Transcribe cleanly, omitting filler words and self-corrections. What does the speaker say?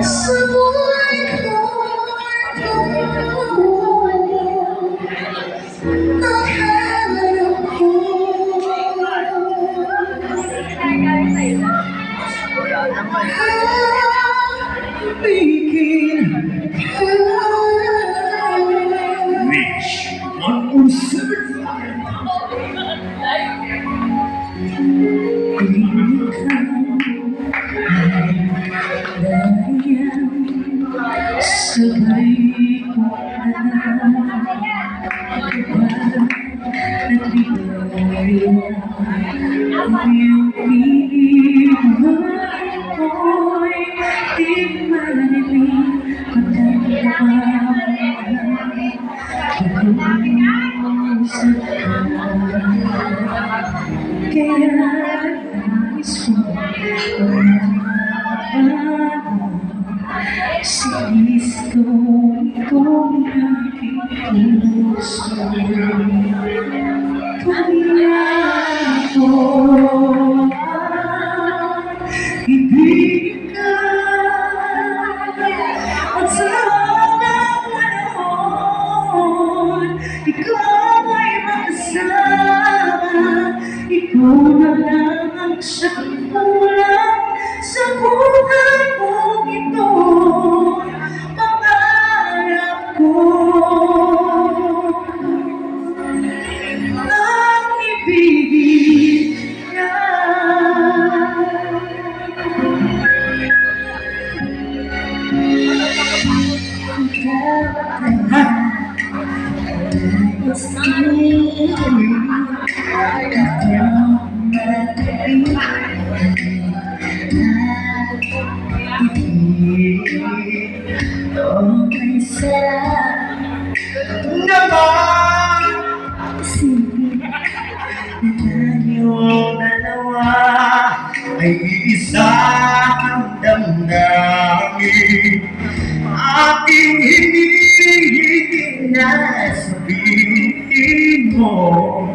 Sa buhay ko'y nakaharap ko. Ibigin ka. Wish 107 sabay ko nagbigay ang iyong piling ako'y di manilig pagdamdaman kaya nais ko sinis ko itong aking puso. Kaya ko ibigin ka at sa hanggang panahon ikaw ay makasama. Ikaw na lang ang siyang kulang sa buhay mong ito. Pangarap ko ang ibigin ka. Ang sarap naman isipin na tayong dalawa ay isang damdamin. Aking hinihingi na sabihin mo